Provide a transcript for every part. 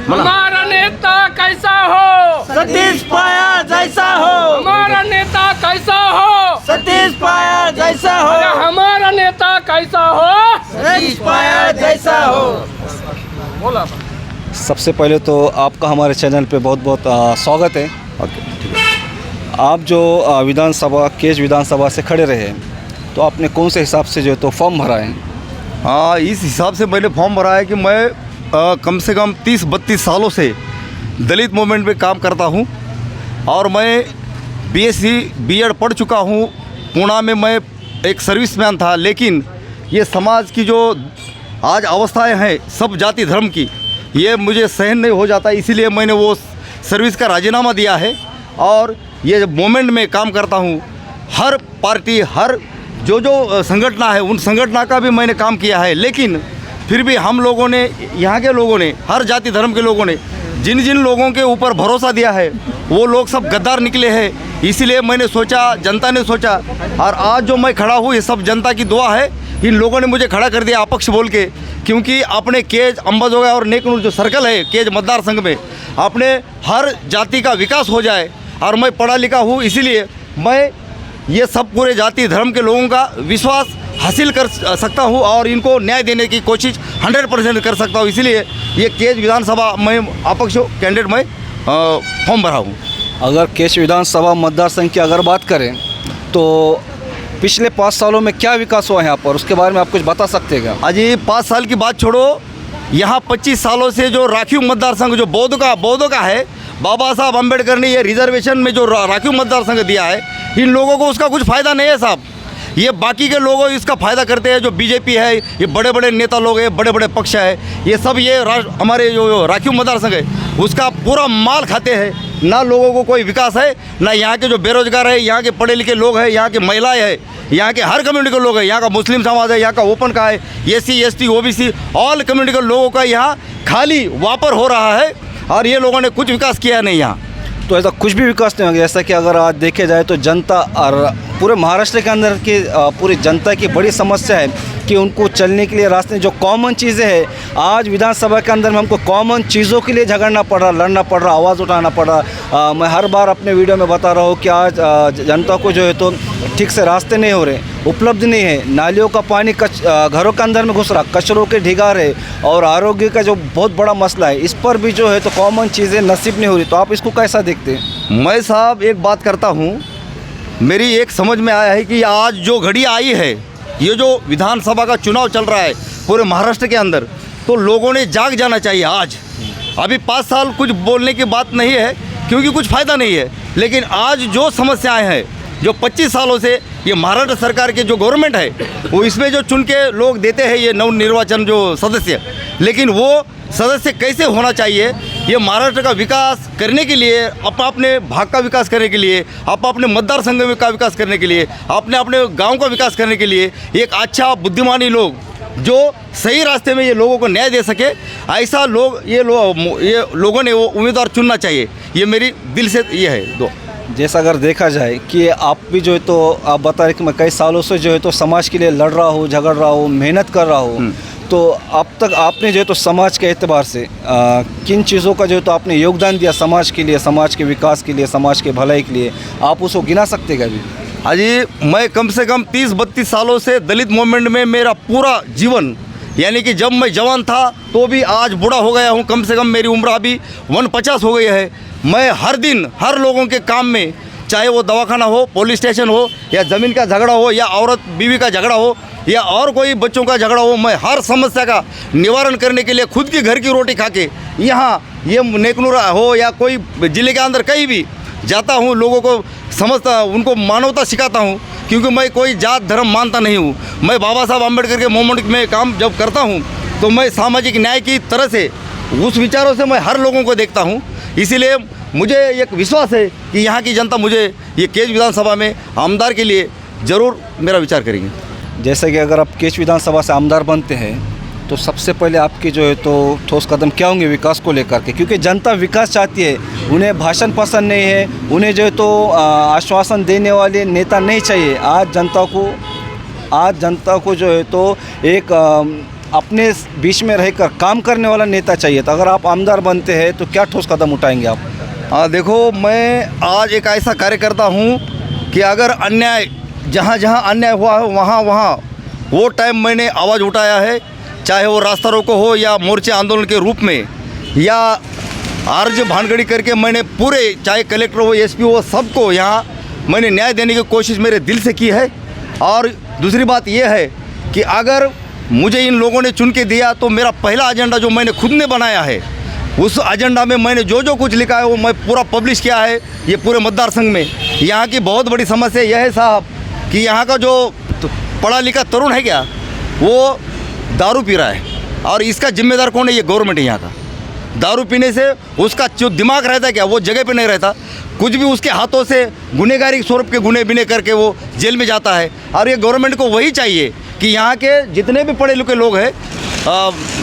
हमारा नेता कैसा हो, सतीश पाया जैसा हो, हमारा नेता कैसा हो, सतीश पाया जैसा अरे हो, हमारा नेता कैसा हो। सतीश पाया जैसा हो। बोला सबसे पहले तो आपका हमारे चैनल पे बहुत बहुत स्वागत है। आप जो विधानसभा केज विधानसभा से खड़े रहे, तो आपने कौन से हिसाब से जो है तो फॉर्म भरा है? हाँ, इस हिसाब से मैंने फॉर्म भरा है कि मैं कम से कम 30-32 सालों से दलित मूवमेंट में काम करता हूँ और मैं BSc B.Ed पढ़ चुका हूँ। पुणे में मैं एक सर्विसमैन था, लेकिन ये समाज की जो आज अवस्थाएं हैं सब जाति धर्म की, ये मुझे सहन नहीं हो जाता, इसीलिए मैंने वो सर्विस का राजीनामा दिया है और ये मूवमेंट में काम करता हूँ। हर पार्टी, हर जो संगठन है, उन संगठन का भी मैंने काम किया है, लेकिन फिर भी हम लोगों ने, यहाँ के लोगों ने, हर जाति धर्म के लोगों ने जिन जिन लोगों के ऊपर भरोसा दिया है वो लोग सब गद्दार निकले हैं। इसलिए मैंने सोचा, जनता ने सोचा, और आज जो मैं खड़ा हूँ ये सब जनता की दुआ है। इन लोगों ने मुझे खड़ा कर दिया अपक्ष बोल के, क्योंकि अपने केज, अंबाजोगाई और नेकनूर जो सर्कल है केज मतदार संघ में अपने हर जाति का विकास हो जाए। और मैं पढ़ा लिखा हूँ, इसीलिए मैं ये सब पूरे जाति धर्म के लोगों का विश्वास हासिल कर सकता हूँ और इनको न्याय देने की कोशिश 100% कर सकता हूँ। इसलिए ये केज विधानसभा में अपक्ष कैंडिडेट मैं फॉर्म भरा हूँ। अगर केज विधानसभा मतदार संघ की अगर बात करें तो पिछले 5 सालों में क्या विकास हुआ है यहाँ पर, उसके बारे में आप कुछ बता सकते हैं क्या? अजी 5 साल की बात छोड़ो, यहाँ 25 सालों से जो राखीव मतदार संघ जो बौद्धों का है, बाबा साहब अम्बेडकर ने ये रिजर्वेशन में जो राखीव मतदार संघ दिया है, इन लोगों को उसका कुछ फ़ायदा नहीं है साहब। ये बाकी के लोग इसका फ़ायदा करते हैं, जो बीजेपी है, ये बड़े बड़े नेता लोग हैं, बड़े बड़े पक्ष है, ये सब ये हमारे जो राखीव मतदार संघ है उसका पूरा माल खाते हैं। ना लोगों को कोई विकास है, ना यहाँ के जो बेरोजगार है, यहाँ के पढ़े लिखे लोग हैं, यहाँ के महिलाएं हैं, यहाँ के हर कम्युनिटी के लोग हैं, यहाँ का मुस्लिम समाज है, यहाँ का ओपन का है, SC ST OBC all community के लोगों का यहाँ खाली वापर हो रहा है और ये लोगों ने कुछ विकास किया नहीं यहाँ। तो ऐसा कुछ भी विकास नहीं होगा। जैसा कि अगर आज देखे जाए तो जनता और पूरे महाराष्ट्र के अंदर की पूरी जनता की बड़ी समस्या है कि उनको चलने के लिए रास्ते जो कॉमन चीज़ें हैं, आज विधानसभा के अंदर में हमको कॉमन चीज़ों के लिए झगड़ना पड़ रहा, लड़ना पड़ रहा, आवाज़ उठाना पड़ रहा। मैं हर बार अपने वीडियो में बता रहा हूँ कि आज जनता को जो है तो ठीक से रास्ते नहीं हो रहे, उपलब्ध नहीं है, नालियों का पानी घरों के अंदर में घुस रहा, कचरों के ढिगार है और आरोग्य का जो बहुत बड़ा मसला है, इस पर भी जो है तो कॉमन चीज़ें नसीब नहीं हो रही। तो आप इसको कैसा देखते हैं? मैं साहब एक बात करता हूँ, मेरी एक समझ में आया है कि आज जो घड़ी आई है, ये जो विधानसभा का चुनाव चल रहा है पूरे महाराष्ट्र के अंदर, तो लोगों ने जाग जाना चाहिए आज। अभी 5 साल कुछ बोलने की बात नहीं है, क्योंकि कुछ फ़ायदा नहीं है, लेकिन आज जो समस्याएं हैं, जो 25 सालों से ये महाराष्ट्र सरकार के जो गवर्नमेंट है, वो इसमें जो चुन के लोग देते हैं ये नवनिर्वाचन जो सदस्य, लेकिन वो सदस्य कैसे होना चाहिए, ये महाराष्ट्र का विकास करने के लिए, अपने भाग का विकास करने के लिए, अपने मतदार संघ का विकास करने के लिए, अपने गांव का विकास करने के लिए एक अच्छा बुद्धिमानी लोग जो सही रास्ते में ये लोगों को न्याय दे सके, ऐसा लोग ये लोगों ने वो उम्मीदवार चुनना चाहिए। ये मेरी दिल से ये है। दो जैसा अगर देखा जाए कि आप भी जो है तो आप बता रहे कि मैं कई सालों से जो है तो समाज के लिए लड़ रहा हूँ, झगड़ रहा हूँ, मेहनत कर रहा हूँ, तो अब तक आपने जो है तो समाज के एतबार से किन चीज़ों का जो है तो आपने योगदान दिया समाज के लिए, समाज के विकास के लिए, समाज के भलाई के लिए, आप उसको गिना सकते हैं अभी? अजी मैं कम से कम 30-32 सालों से दलित मूवमेंट में मेरा पूरा जीवन, यानी कि जब मैं जवान था तो भी आज बूढ़ा हो गया हूँ, कम से कम मेरी उम्र अभी 49 हो गई है। मैं हर दिन हर लोगों के काम में, चाहे वो दवाखाना हो, पुलिस स्टेशन हो, या ज़मीन का झगड़ा हो, या औरत बीवी का झगड़ा हो, या और कोई बच्चों का झगड़ा हो, मैं हर समस्या का निवारण करने के लिए खुद की घर की रोटी खा के यहाँ ये नेकनूर हो या कोई ज़िले के अंदर कहीं भी जाता हूँ, लोगों को समझता, उनको मानवता सिखाता हूँ, क्योंकि मैं कोई जात धर्म मानता नहीं हूँ। मैं बाबा साहब अम्बेडकर के मूवमेंट में काम जब करता हूँ तो मैं सामाजिक न्याय की तरह से, उस विचारों से मैं हर लोगों को देखता हूँ। इसीलिए मुझे एक विश्वास है कि यहाँ की जनता मुझे ये केज विधानसभा में आमदार के लिए ज़रूर मेरा विचार करेंगे। जैसे कि अगर आप केज विधानसभा से आमदार बनते हैं तो सबसे पहले आपकी जो है तो ठोस कदम क्या होंगे विकास को लेकर के? क्योंकि जनता विकास चाहती है, उन्हें भाषण पसंद नहीं है, उन्हें जो है तो आश्वासन देने वाले नेता नहीं चाहिए। आज जनता को आज जनता को जो है तो एक अपने बीच में रहकर काम करने वाला नेता चाहिए था। अगर आप आमदार बनते हैं तो क्या ठोस कदम उठाएंगे आप? देखो, मैं आज एक ऐसा कार्य करता हूँ कि अगर अन्याय जहाँ जहाँ अन्याय हुआ है वहाँ वहाँ वो टाइम मैंने आवाज़ उठाया है, चाहे वो रास्ता रोको हो या मोर्चे आंदोलन के रूप में या आर्ज भानगड़ी करके मैंने पूरे, चाहे कलेक्टर हो एसपी हो, सबको यहाँ मैंने न्याय देने की कोशिश मेरे दिल से की है। और दूसरी बात ये है कि अगर मुझे इन लोगों ने चुन के दिया तो मेरा पहला एजेंडा जो मैंने खुद ने बनाया है, उस एजेंडा में मैंने जो कुछ लिखा है वो मैं पूरा पब्लिश किया है ये पूरे मतदार संघ में। यहाँ की बहुत बड़ी समस्या यह है साहब कि यहाँ का जो पढ़ा लिखा तरुण है क्या, वो दारू पी रहा है। और इसका जिम्मेदार कौन है? ये गवर्नमेंट है यहाँ का। दारू पीने से उसका जो दिमाग रहता है क्या, वो जगह पे नहीं रहता। कुछ भी उसके हाथों से गुनहगारी स्वरूप के गुने बिने करके वो जेल में जाता है। और ये गवर्नमेंट को वही चाहिए कि यहाँ के जितने भी पढ़े लिखे लोग हैं,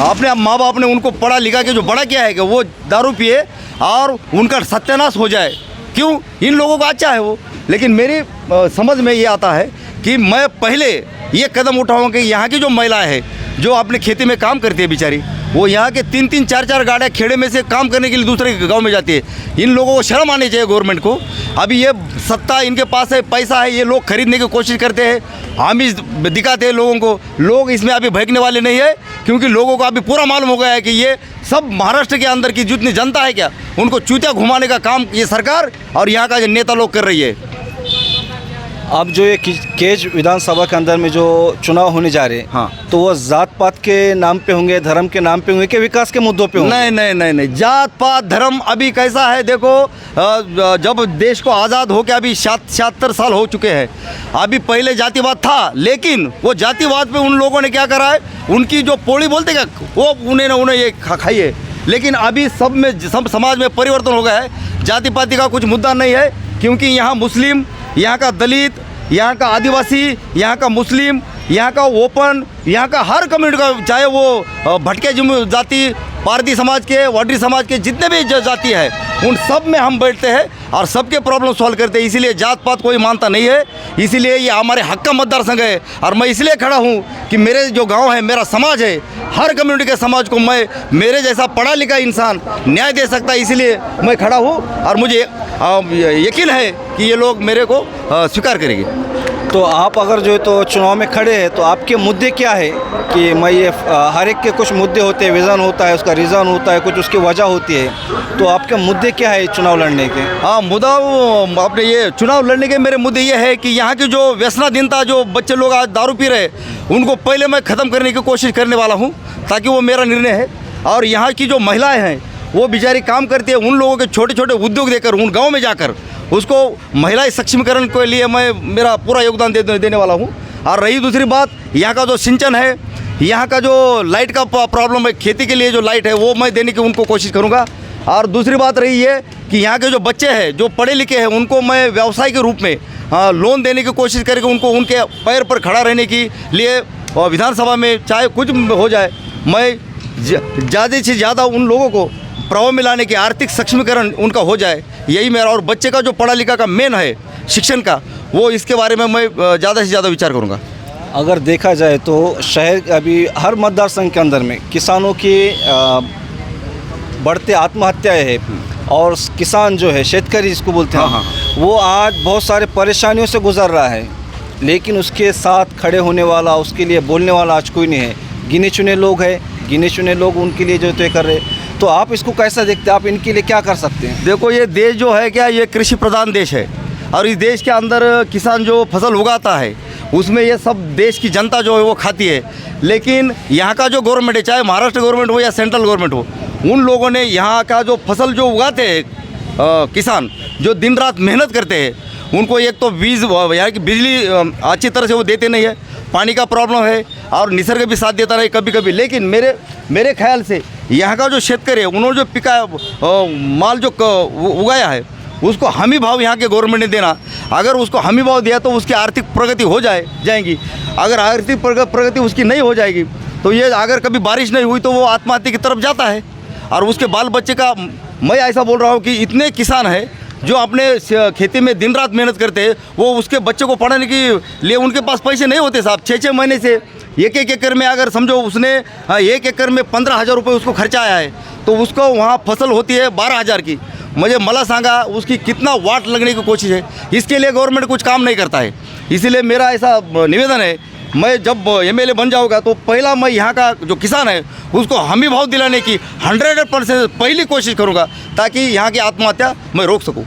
अपने माँ बाप ने उनको पढ़ा लिखा के जो बड़ा किया है कि वो दारू पिए और उनका सत्यानाश हो जाए। क्यों? इन लोगों को अच्छा है वो। लेकिन मेरी समझ में ये आता है कि मैं पहले ये कदम उठाऊँ कि यहाँ की जो महिलाएं हैं जो अपने खेती में काम करती है बेचारी, वो यहाँ के 3-3, 4-4 गाड़ियाँ खेड़े में से काम करने के लिए दूसरे गांव में जाती है। इन लोगों को शर्म आनी चाहिए गवर्नमेंट को। अभी ये सत्ता इनके पास है, पैसा है, ये लोग खरीदने की कोशिश करते हैं, आमिष दिखाते हैं लोगों को। लोग इसमें अभी भड़कने वाले नहीं है, क्योंकि लोगों को अभी पूरा मालूम हो गया है कि ये सब महाराष्ट्र के अंदर की जितनी जनता है क्या, उनको चूतिया घुमाने का काम ये सरकार और यहाँ का जो नेता लोग कर रही है। अब जो ये केज विधानसभा के अंदर में जो चुनाव होने जा रहे हैं, हाँ, तो वो जात पात के नाम पे होंगे, धर्म के नाम पे होंगे कि विकास के मुद्दों पे होंगे? नहीं, जात पात धर्म अभी कैसा है देखो, जब देश को आज़ाद हो के अभी 76 साल हो चुके हैं। अभी पहले जातिवाद था, लेकिन वो जातिवाद पे उन लोगों ने क्या करा है, उनकी जो पोड़ी बोलते क्या, वो उन्हें ये खाई है। लेकिन अभी सब समाज में परिवर्तन हो गया है। जाति पाति का कुछ मुद्दा नहीं है, क्योंकि यहाँ मुस्लिम, यहाँ का दलित, यहाँ का आदिवासी, यहाँ का मुस्लिम, यहाँ का ओपन, यहाँ का हर कम्युनिटी का, चाहे वो भटके जाति, पारधी समाज के, वाडी समाज के जितने भी जाति है, उन सब में हम बैठते हैं और सबके प्रॉब्लम सॉल्व करते हैं। इसीलिए जात पात कोई मानता नहीं है। इसीलिए ये हमारे हक का मतदार संघ है। और मैं इसलिए खड़ा हूँ कि मेरे जो गांव है, मेरा समाज है, हर कम्युनिटी के समाज को मैं, मेरे जैसा पढ़ा लिखा इंसान न्याय दे सकता है। इसलिए मैं खड़ा हूँ और मुझे यकीन है कि ये लोग मेरे को स्वीकार करेंगे। तो आप अगर जो है तो चुनाव में खड़े हैं तो आपके मुद्दे क्या है कि मैं ये हर एक के कुछ मुद्दे होते हैं, विज़न होता है, उसका रीज़न होता है, कुछ उसकी वजह होती है। तो आपके मुद्दे क्या है चुनाव लड़ने के? हाँ, मुद्दा अपने ये चुनाव लड़ने के मेरे मुद्दे ये है कि यहाँ की जो व्यसनाधीनता, जो बच्चे लोग आज दारू पी रहे, उनको पहले मैं ख़त्म करने की कोशिश करने वाला हूँ, ताकि वो मेरा निर्णय है। और यहाँ की जो महिलाएँ हैं वो बेचारी काम करती है, उन लोगों के छोटे छोटे उद्योग देकर, उन गाँव में जाकर उसको महिला सक्षमीकरण के लिए मैं मेरा पूरा योगदान देने वाला हूँ। और रही दूसरी बात, यहाँ का जो सिंचन है, यहाँ का जो लाइट का प्रॉब्लम है, खेती के लिए जो लाइट है वो मैं देने की उनको कोशिश करूँगा। और दूसरी बात रही है कि यहाँ के जो बच्चे हैं जो पढ़े लिखे हैं, उनको मैं व्यवसाय के रूप में लोन देने की कोशिश करके उनको उनके पैर पर खड़ा रहने के लिए विधानसभा में चाहे कुछ हो जाए, मैं ज़्यादा से ज़्यादा उन लोगों को प्रभाव में लाने की, आर्थिक सक्षमीकरण उनका हो जाए, यही मेरा। और बच्चे का जो पढ़ा लिखा का मेन है शिक्षण का, वो इसके बारे में मैं ज़्यादा से ज़्यादा विचार करूँगा। अगर देखा जाए तो शहर अभी हर मतदार संघ के अंदर में किसानों की बढ़ते आत्महत्याएं है, और किसान जो है, शेतकरी जिसको बोलते हैं, वो आज बहुत सारे परेशानियों से गुजर रहा है, लेकिन उसके साथ खड़े होने वाला, उसके लिए बोलने वाला आज कोई नहीं है। गिने चुने लोग हैं, गिने चुने लोग उनके लिए जो तय कर रहे। तो आप इसको कैसा देखते हैं? आप इनके लिए क्या कर सकते हैं? देखो, ये देश जो है क्या, ये कृषि प्रधान देश है, और इस देश के अंदर किसान जो फसल उगाता है उसमें ये सब देश की जनता जो है वो खाती है। लेकिन यहाँ का जो गवर्नमेंट है, चाहे महाराष्ट्र गवर्नमेंट हो या सेंट्रल गवर्नमेंट हो, उन लोगों ने यहाँ का जो फसल जो उगाते हैं किसान, जो दिन रात मेहनत करते हैं, उनको एक तो बीज, यहाँ की बिजली अच्छी तरह से वो देते नहीं है, पानी का प्रॉब्लम है, और निसर्ग भी साथ देता नहीं कभी कभी। लेकिन मेरे ख्याल से यहाँ का जो शेतकरी है, उन्होंने जो माल जो उगाया है, उसको हमी भाव यहाँ के गवर्नमेंट ने देना। अगर उसको हमी भाव दिया तो उसकी आर्थिक प्रगति हो जाएगी। अगर आर्थिक प्रगति उसकी नहीं हो जाएगी तो ये, अगर कभी बारिश नहीं हुई तो वो आत्महत्या की तरफ जाता है। और उसके बाल बच्चे का, मैं ऐसा बोल रहा हूँ कि इतने किसान हैं जो अपने खेती में दिन रात मेहनत करते हैं, वो उसके बच्चे को पढ़ाने के लिए उनके पास पैसे नहीं होते साहब। 6-6 महीने से एक एकड़ में अगर समझो उसने 1 एकड़ में 15,000 रुपये उसको खर्चा आया है, तो उसको वहाँ फसल होती है 12,000 की। मुझे मला सांगा उसकी कितना वाट लगने की कोशिश है। इसके लिए गवर्नमेंट कुछ काम नहीं करता है। इसीलिए मेरा ऐसा निवेदन है, मैं जब एमएलए बन जाऊँगा तो पहला मैं यहाँ का जो किसान है उसको हमी भाव दिलाने की 100% पहली कोशिश करूँगा, ताकि यहाँ की आत्महत्या मैं रोक सकूँ।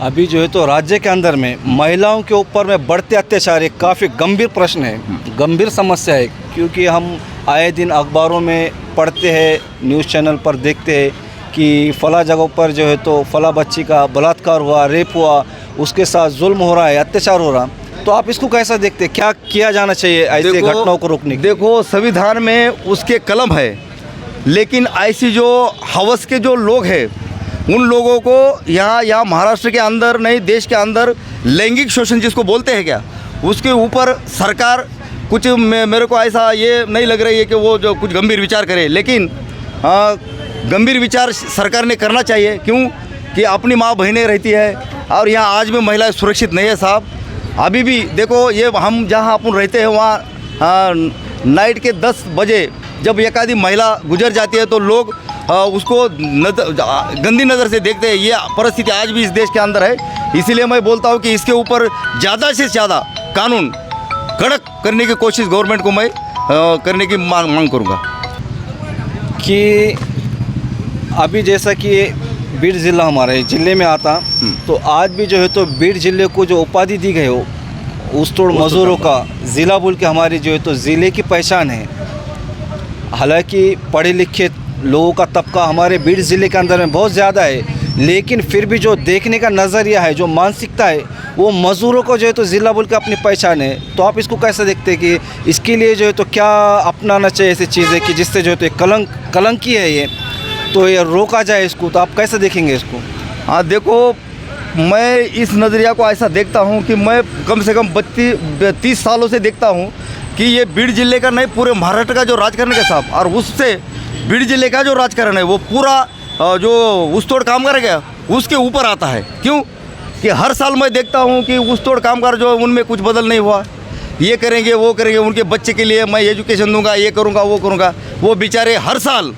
अभी जो है तो राज्य के अंदर में महिलाओं के ऊपर में बढ़ते अत्याचार एक काफ़ी गंभीर प्रश्न है, गंभीर समस्या है। क्योंकि हम आए दिन अखबारों में पढ़ते हैं, न्यूज़ चैनल पर देखते हैं कि फला जगहों पर जो है तो फला बच्ची का बलात्कार हुआ, रेप हुआ, उसके साथ जुल्म हो रहा है, अत्याचार हो रहा। तो आप इसको कैसा देखते हैं, क्या किया जाना चाहिए ऐसे घटनाओं को रोकने के? देखो, संविधान में उसके कलम है, लेकिन ऐसी जो हवस के जो लोग हैं उन लोगों को यहाँ महाराष्ट्र के अंदर नहीं, देश के अंदर लैंगिक शोषण जिसको बोलते हैं क्या, उसके ऊपर सरकार कुछ मेरे को ऐसा ये नहीं लग रही है कि वो जो कुछ गंभीर विचार करे। लेकिन गंभीर विचार सरकार ने करना चाहिए। क्यों कि अपनी माँ बहनें रहती है और यहाँ आज भी महिलाएं सुरक्षित नहीं है साहब। अभी भी देखो, ये हम जहाँ अपन रहते हैं वहाँ नाइट के 10 बजे जब एक आधी महिला गुजर जाती है तो लोग उसको गंदी नज़र से देखते हैं। ये परिस्थिति आज भी इस देश के अंदर है। इसीलिए मैं बोलता हूँ कि इसके ऊपर ज़्यादा से ज़्यादा कानून कड़क करने की कोशिश गवर्नमेंट को मैं करने की मांग करूँगा। कि अभी जैसा कि बीड़ ज़िला हमारे ज़िले में आता, तो आज भी जो है तो बीड़ ज़िले को जो उपाधि दी गई हो ऊसतोड़ मज़दूरों का ज़िला बोल के हमारी जो है तो ज़िले की पहचान है। हालांकि पढ़े लिखे लोगों का तबका हमारे बीड़ ज़िले के अंदर में बहुत ज़्यादा है, लेकिन फिर भी जो देखने का नज़रिया है, जो मानसिकता है, वो मज़दूरों को जो है तो ज़िला बोल के अपनी पहचान है। तो आप इसको कैसे देखते हैं कि इसके लिए जो है तो क्या अपनाना चाहिए ऐसी चीज़ें कि जिससे जो है तो कलंकी है ये, तो ये रोका जाए इसको? तो आप कैसे देखेंगे इसको? हाँ देखो, मैं इस नज़रिया को ऐसा देखता हूँ कि मैं कम से कम 30 सालों से देखता हूँ कि ये बीड़ ज़िले का नहीं, पूरे महाराष्ट्र का जो राजकारण है साहब, और उससे बीड़ ज़िले का जो राजकारण है वो पूरा जो ऊसतोड़ कामगार है उसके ऊपर आता है। क्यों कि हर साल मैं देखता हूँ कि ऊसतोड़ कामगार जो उनमें कुछ बदल नहीं हुआ। ये करेंगे, वो करेंगे, उनके बच्चे के लिए मैं एजुकेशन दूंगा, ये करूँगा, वो करूँगा। वो बेचारे हर साल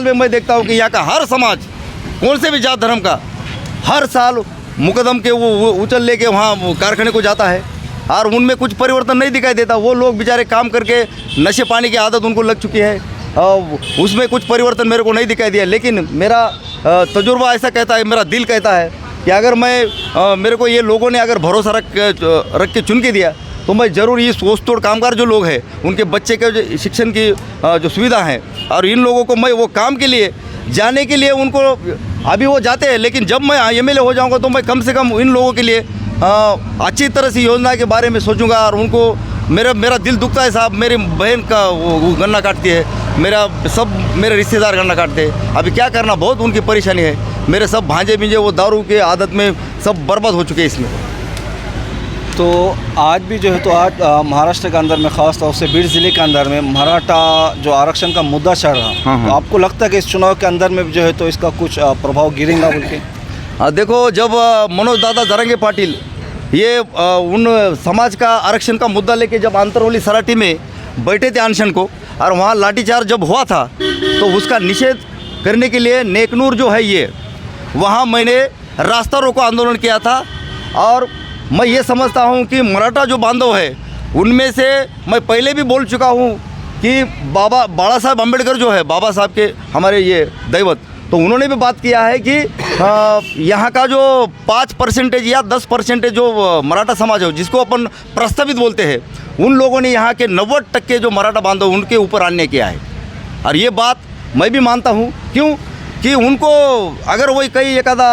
में मैं देखता हूँ कि यहाँ का हर समाज, कौन से भी जात धर्म का, हर साल मुकदम के वो उचल लेके वहाँ कारखाने को जाता है और उनमें कुछ परिवर्तन नहीं दिखाई देता। वो लोग बेचारे काम करके नशे पानी की आदत उनको लग चुकी है, उसमें कुछ परिवर्तन मेरे को नहीं दिखाई दिया। लेकिन मेरा तजुर्बा ऐसा कहता है, मेरा दिल कहता है कि अगर मेरे को ये लोगों ने अगर भरोसा रख के चुन के दिया तो मैं ज़रूर ये ऊसतोड़ कामगार जो लोग हैं उनके बच्चे के जो शिक्षण की जो सुविधा है, और इन लोगों को मैं वो काम के लिए जाने के लिए उनको, अभी वो जाते हैं, लेकिन जब मैं एमएलए हो जाऊंगा तो मैं कम से कम इन लोगों के लिए अच्छी तरह से योजना के बारे में सोचूंगा। और उनको मेरा दिल दुखता है साहब। मेरी बहन का वो गन्ना काटती है, मेरे रिश्तेदार गन्ना काटते हैं। अभी क्या करना, बहुत उनकी परेशानी है। मेरे सब भांजे भिंजे वो दारू के आदत में सब बर्बाद हो चुके हैं इसमें। तो आज भी जो है तो आज महाराष्ट्र के अंदर में ख़ास तौर से बीड़ ज़िले के अंदर में मराठा जो आरक्षण का मुद्दा चल रहा, तो आपको लगता है कि इस चुनाव के अंदर में जो है तो इसका कुछ प्रभाव गिरेगा बोल के? देखो, जब मनोज दादा जरांगे पाटिल ये उन समाज का आरक्षण का मुद्दा लेके जब अंतरवली सराठी में बैठे थे अनशन को, और वहाँ लाठीचार्ज जब हुआ था तो उसका निषेध करने के लिए नेकनूर जो है ये, वहाँ मैंने रास्ता रोको आंदोलन किया था। और मैं ये समझता हूँ कि मराठा जो बांधव है उनमें से मैं पहले भी बोल चुका हूँ कि बाबा साहब अम्बेडकर जो है, बाबा साहब के हमारे ये दैवत, तो उन्होंने भी बात किया है कि यहाँ का जो 5% या 10% जो मराठा समाज है जिसको अपन प्रस्तावित बोलते हैं, उन लोगों ने यहाँ के 90% जो मराठा बांधव उनके ऊपर अन्याय किया है। और ये बात मैं भी मानता हूँ। क्यों कि उनको अगर वही कहीं एक आधा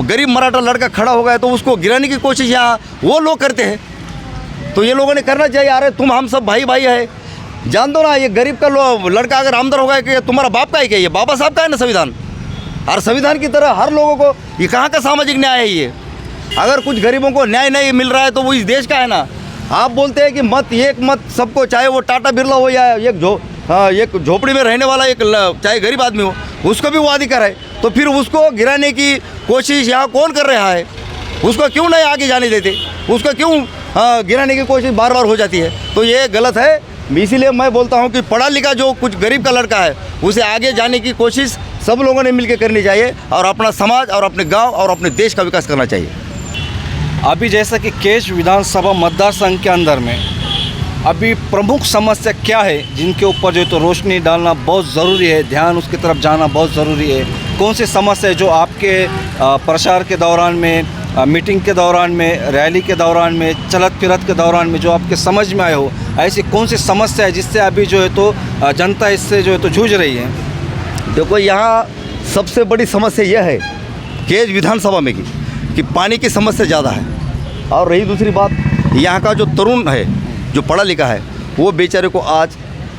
गरीब मराठा लड़का खड़ा हो गया तो उसको गिराने की कोशिश यहाँ वो लोग करते हैं। तो ये लोगों ने करना चाहिए, अरे तुम हम सब भाई भाई है, जान दो ना। ये गरीब का लड़का अगर आमदार हो गया कि तुम्हारा बाप का है क्या, ये बाबा साहब का है ना संविधान। और संविधान की तरह हर लोगों को, ये कहाँ का सामाजिक न्याय है ये? अगर कुछ गरीबों को न्याय नहीं मिल रहा है तो वो इस देश का है ना। आप बोलते हैं कि मत सबको, चाहे वो टाटा बिरला हो या एक झोपड़ी में रहने वाला एक चाहे गरीब आदमी हो, उसको भी वो अधिकार है। तो फिर उसको गिराने की कोशिश यहाँ कौन कर रहा है? उसको क्यों नहीं आगे जाने देते? उसको क्यों गिराने की कोशिश बार बार हो जाती है? तो ये गलत है। इसीलिए मैं बोलता हूँ कि पढ़ा लिखा जो कुछ गरीब का लड़का है उसे आगे जाने की कोशिश सब लोगों ने मिलकर करनी चाहिए और अपना समाज और अपने गांव और अपने देश का विकास करना चाहिए। अभी जैसा कि केज विधानसभा मतदार संघ के अंदर में अभी प्रमुख समस्या क्या है जिनके ऊपर जो है तो रोशनी डालना बहुत ज़रूरी है, ध्यान उसकी तरफ जाना बहुत ज़रूरी है? कौन सी समस्या है जो आपके प्रचार के दौरान में, मीटिंग के दौरान में, रैली के दौरान में, चलत फिरत के दौरान में जो आपके समझ में आए हो, ऐसी कौन सी समस्या है जिससे अभी जो है तो जनता इससे जो है तो जूझ रही है? देखो, यहाँ सबसे बड़ी समस्या यह है केज विधानसभा में कि पानी की समस्या ज़्यादा है। और रही दूसरी बात, यहाँ का जो तरुण है, जो पढ़ा लिखा है, वो बेचारे को आज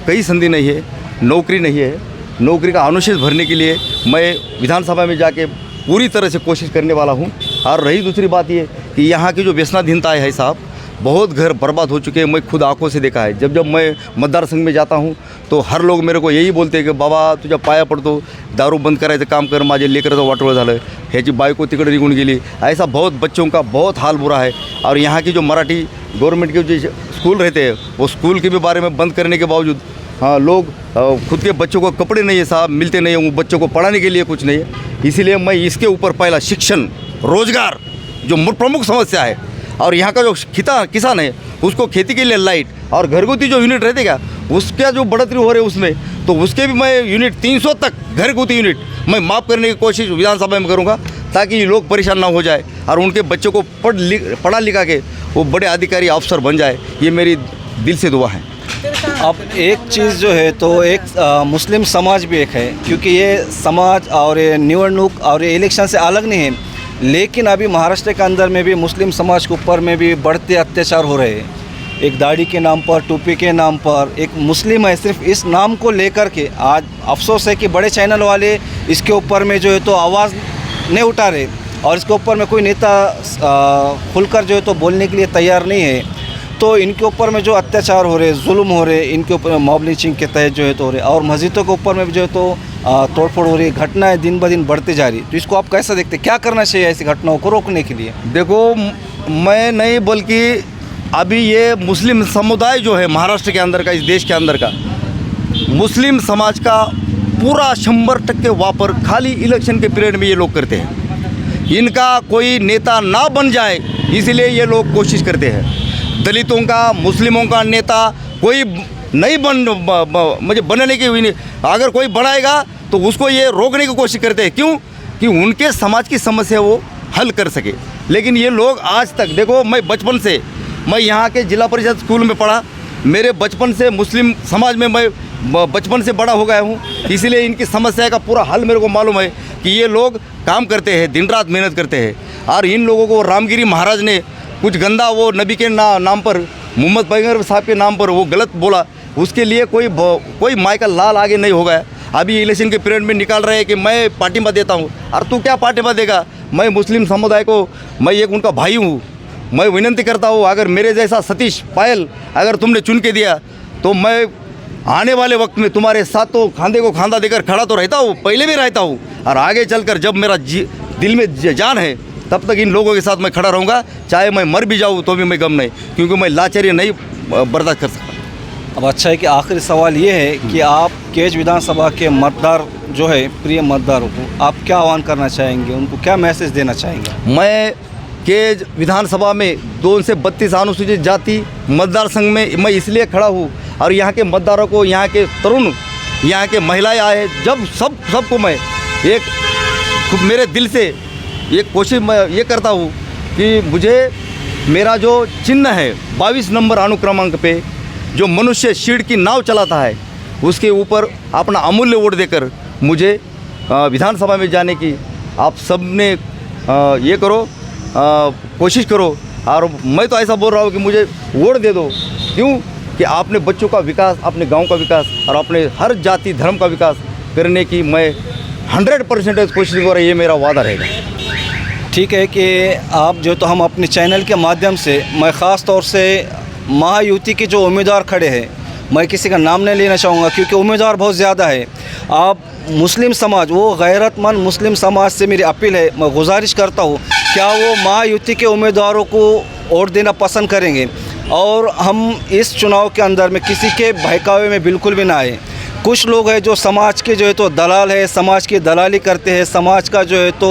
कई संधि नहीं है, नौकरी नहीं है। नौकरी का अनुशेष भरने के लिए मैं विधानसभा में जाके पूरी तरह से कोशिश करने वाला हूँ। और रही दूसरी बात ये कि यहाँ की जो व्यसनाधीनता है साहब, बहुत घर बर्बाद हो चुके हैं। मैं खुद आंखों से देखा है। जब जब मैं मतदार संघ में जाता हूँ तो हर लोग मेरे को यही बोलते हैं की बाबा तुझ्या पाया पडतो, दारू बंद करायचं काम कर, माझे लेकराचं वाटोळं झालं, ह्याची बायको तिकडे निघून गेली। ऐसा बहुत बच्चों का बहुत हाल बुरा है। और यहाँ की जो मराठी गवर्नमेंट के जो स्कूल रहते हैं वो स्कूल के भी बारे में बंद करने के बावजूद लोग खुद के बच्चों को कपड़े नहीं है साहब, मिलते नहीं हैं, वो बच्चों को पढ़ाने के लिए कुछ नहीं है। इसीलिए मैं इसके ऊपर पहला शिक्षण, रोजगार जो प्रमुख समस्या है, और यहाँ का जो किसान है उसको खेती के लिए लाइट और घरगुती जो यूनिट रहते क्या उसका जो बढ़ोतरी हो रही है उसमें, तो उसके भी मैं यूनिट 300 तक घरगुती यूनिट मैं माफ़ करने की कोशिश विधानसभा में करूँगा ताकि लोग परेशान ना हो जाए और उनके बच्चों को पढ़ा लिखा के वो बड़े अधिकारी अफसर बन जाए। ये मेरी दिल से दुआ है। अब एक चीज़ जो है तो एक मुस्लिम समाज भी एक है, क्योंकि ये समाज और ये निवडणूक और ये इलेक्शन से अलग नहीं है, लेकिन अभी महाराष्ट्र के अंदर में भी मुस्लिम समाज के ऊपर में भी बढ़ते अत्याचार हो रहे हैं। एक दाढ़ी के नाम पर, टोपी के नाम पर, एक मुस्लिम है, सिर्फ इस नाम को लेकर के आज अफसोस है कि बड़े चैनल वाले इसके ऊपर में जो है तो आवाज़ नहीं उठा रहे और इसके ऊपर में कोई नेता खुलकर जो है तो बोलने के लिए तैयार नहीं है। तो इनके ऊपर में जो अत्याचार हो रहे, जुल्म हो रहे, इनके ऊपर मॉब लिंचिंग के तहत जो है तो हो रहे, और मस्जिदों के ऊपर में भी जो है तो तोड़फोड़ हो रही, घटनाएं दिन ब दिन बढ़ती जा रही। तो इसको आप कैसा देखते, क्या करना चाहिए ऐसी घटनाओं को रोकने के लिए? देखो, मैं नहीं बल्कि अभी ये मुस्लिम समुदाय जो है महाराष्ट्र के अंदर का, इस देश के अंदर का मुस्लिम समाज का पूरा 100% वापर खाली इलेक्शन के पीरियड में ये लोग करते हैं। इनका कोई नेता ना बन जाए इसलिए ये लोग कोशिश करते हैं। दलितों का, मुस्लिमों का नेता कोई नहीं मुझे बनने की हुई नहीं, अगर कोई बनाएगा तो उसको ये रोकने की कोशिश करते हैं। क्यों? कि उनके समाज की समस्या वो हल कर सके। लेकिन ये लोग आज तक, देखो, मैं बचपन से मैं यहाँ के जिला परिषद स्कूल में पढ़ा, मेरे बचपन से मुस्लिम समाज में मैं बचपन से बड़ा हो गया हूँ, इसलिए इनकी समस्या का पूरा हल मेरे को मालूम है कि ये लोग काम करते हैं, दिन रात मेहनत करते हैं। और इन लोगों को रामगिरी महाराज ने कुछ गंदा वो नबी के नाम पर, मोहम्मद पैगंबर साहब के नाम पर वो गलत बोला, उसके लिए कोई माय का लाल आगे नहीं हो गया। अभी इलेक्शन के पीरियड में निकाल रहे हैं कि मैं पार्टिमा देता हूँ। और तू क्या पार्टिमा देगा? मैं मुस्लिम समुदाय को, मैं एक उनका भाई हूँ। मैं विनंती करता हूँ, अगर मेरे जैसा सतीश पायल अगर तुमने चुन के दिया तो मैं आने वाले वक्त में तुम्हारे साथ तो खांधे को खांधा देकर खड़ा तो रहता हूँ, पहले भी रहता हूँ, और आगे चलकर जब मेरा दिल में जान है तब तक इन लोगों के साथ मैं खड़ा रहूँगा, चाहे मैं मर भी जाऊँ तो भी मैं गम नहीं, क्योंकि मैं लाचारी नहीं बर्दाश्त कर सकता। अब अच्छा है कि आखिरी सवाल ये है कि आप केज विधानसभा के मतदार जो है, प्रिय मतदारों को आप क्या आह्वान करना चाहेंगे, उनको क्या मैसेज देना चाहेंगे? मैं केज विधानसभा में 2 से 32 अनुसूचित जाति मतदार संघ में मैं इसलिए खड़ा हूँ, और यहाँ के मतदारों को, यहाँ के तरुण, यहाँ के महिलाएं आए, जब सबको मैं एक मेरे दिल से एक कोशिश मैं ये करता हूँ कि मुझे मेरा जो चिन्ह है 22 नंबर अनुक्रमांक पे जो मनुष्य शीड़ की नाव चलाता है उसके ऊपर अपना अमूल्य वोट देकर मुझे विधानसभा में जाने की आप सब ने ये करो, कोशिश करो। और मैं तो ऐसा बोल रहा हूँ कि मुझे वोट दे दो। क्यों? कि आपने बच्चों का विकास, अपने गांव का विकास और अपने हर जाति धर्म का विकास करने की मैं 100% कोशिश करूँगा। ये मेरा वादा रहेगा। ठीक है कि आप जो तो हम अपने चैनल के माध्यम से, मैं ख़ास तौर से महायुति के जो उम्मीदवार खड़े हैं, मैं किसी का नाम नहीं लेना चाहूँगा क्योंकि उम्मीदवार बहुत ज़्यादा है। आप मुस्लिम समाज, वो गैरतमंद मुस्लिम समाज से मेरी अपील है, मैं गुजारिश करता हूँ, क्या वो महायुति के उम्मीदवारों को वोट देना पसंद करेंगे। और हम इस चुनाव के अंदर में किसी के बहकावे में बिल्कुल भी ना आए। कुछ लोग हैं जो समाज के जो है तो दलाल है, समाज की दलाली करते हैं, समाज का जो है तो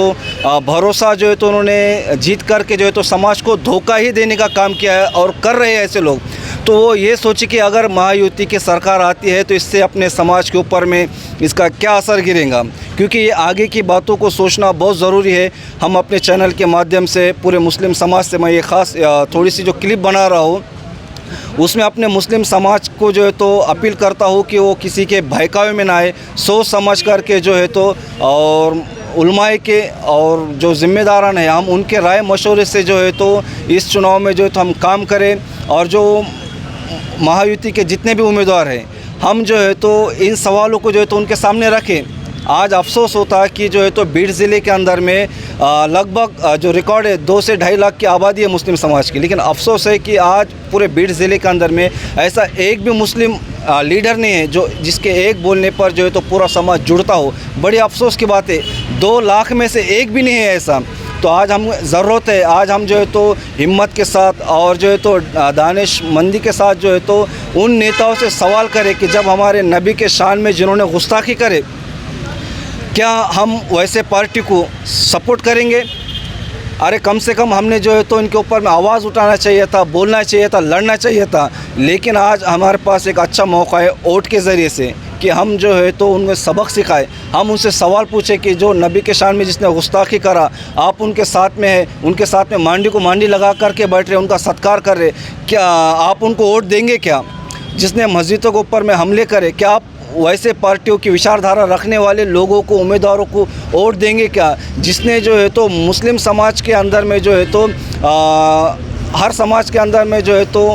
भरोसा जो है तो उन्होंने जीत करके जो है तो समाज को धोखा ही देने का काम किया है और कर रहे हैं ऐसे लोग। तो वो ये सोचे कि अगर महायुति की सरकार आती है तो इससे अपने समाज के ऊपर में इसका क्या असर गिरेगा, क्योंकि ये आगे की बातों को सोचना बहुत ज़रूरी है। हम अपने चैनल के माध्यम से पूरे मुस्लिम समाज से मैं ये ख़ास थोड़ी सी जो क्लिप बना रहा हूँ, उसमें अपने मुस्लिम समाज को जो है तो अपील करता हूँ कि वो किसी के बहकावे में ना आए, सोच समझ करके जो है तो, और उलमाए के और जो ज़िम्मेदारान हैं हम उनके राय मशवरे से जो है तो इस चुनाव में जो है तो हम काम करें। और जो महायुति के जितने भी उम्मीदवार हैं हम जो है तो इन सवालों को जो है तो उनके सामने रखें। आज अफसोस होता है कि जो है तो बीड़ ज़िले के अंदर में लगभग जो रिकॉर्ड है 2 से 2.5 लाख की आबादी है मुस्लिम समाज की, लेकिन अफसोस है कि आज पूरे बीड़ ज़िले के अंदर में ऐसा एक भी मुस्लिम लीडर नहीं है जो जिसके एक बोलने पर जो है तो पूरा समाज जुड़ता हो। बड़ी अफसोस की बात है, 2 लाख में से एक भी नहीं है ऐसा। तो आज हम ज़रूरत है, आज हम जो है तो हिम्मत के साथ और जो है तो दानिशमंदी के साथ जो है तो उन नेताओं से सवाल करें कि जब हमारे नबी के शान में जिन्होंने गुस्ताखी करे, क्या हम वैसे पार्टी को सपोर्ट करेंगे? अरे कम से कम हमने जो है तो इनके ऊपर में आवाज़ उठाना चाहिए था, बोलना चाहिए था, लड़ना चाहिए था। लेकिन आज हमारे पास एक अच्छा मौका है वोट के ज़रिए से कि हम जो है तो उनमें सबक सिखाए, हम उनसे सवाल पूछे कि जो नबी के शान में जिसने गुस्ताखी करा, आप उनके साथ में है, उनके साथ में मांडी को मांडी लगा करके बैठ रहे, उनका सत्कार कर रहे, क्या आप उनको वोट देंगे? क्या जिसने मस्जिदों के ऊपर में हमले करे, क्या आप वैसे पार्टियों की विचारधारा रखने वाले लोगों को, उम्मीदवारों को वोट देंगे? क्या जिसने जो है तो मुस्लिम समाज के अंदर में जो है तो हर समाज के अंदर में जो है तो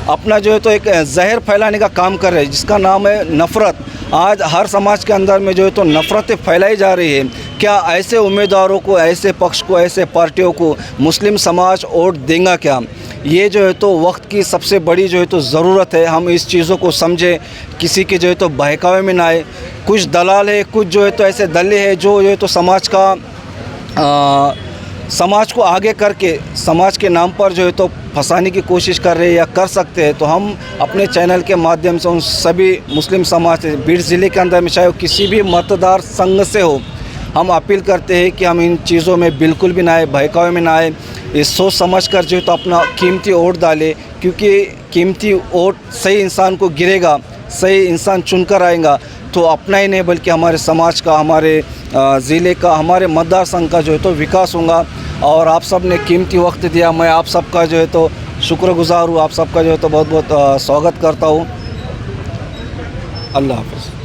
अपना जो है तो एक जहर फैलाने का काम कर रहे हैं जिसका नाम है नफ़रत। आज हर समाज के अंदर में जो है तो नफ़रतें फैलाई जा रही है। क्या ऐसे उम्मीदवारों को, ऐसे पक्ष को, ऐसे पार्टियों को मुस्लिम समाज वोट देगा क्या? ये जो है तो वक्त की सबसे बड़ी जो है तो ज़रूरत है। हम इस चीज़ों को समझें, किसी के जो है तो बहकावे में ना आए। कुछ दलाल है, कुछ जो है तो ऐसे दल्ले हैं जो है तो समाज को आगे करके समाज के नाम पर जो है तो फंसाने की कोशिश कर रहे हैं या कर सकते हैं। तो हम अपने चैनल के माध्यम से उन सभी मुस्लिम समाज से बीड़ ज़िले के अंदर में चाहे वो किसी भी मतदार संघ से हो, हम अपील करते हैं कि हम इन चीज़ों में बिल्कुल भी ना आए, बहकावे में ना आए। ये सोच समझ कर जो है तो अपना कीमती वोट डाले, क्योंकि कीमती वोट सही इंसान को गिरेगा, सही इंसान चुनकर आएगा तो अपना ही नहीं बल्कि हमारे समाज का, हमारे ज़िले का, हमारे मतदार संघ का जो है तो विकास होगा। और आप सब ने कीमती वक्त दिया, मैं आप सबका जो है तो शुक्रगुज़ार हूँ, आप सबका जो है तो बहुत बहुत स्वागत करता हूँ। अल्लाह हाफ़िज़।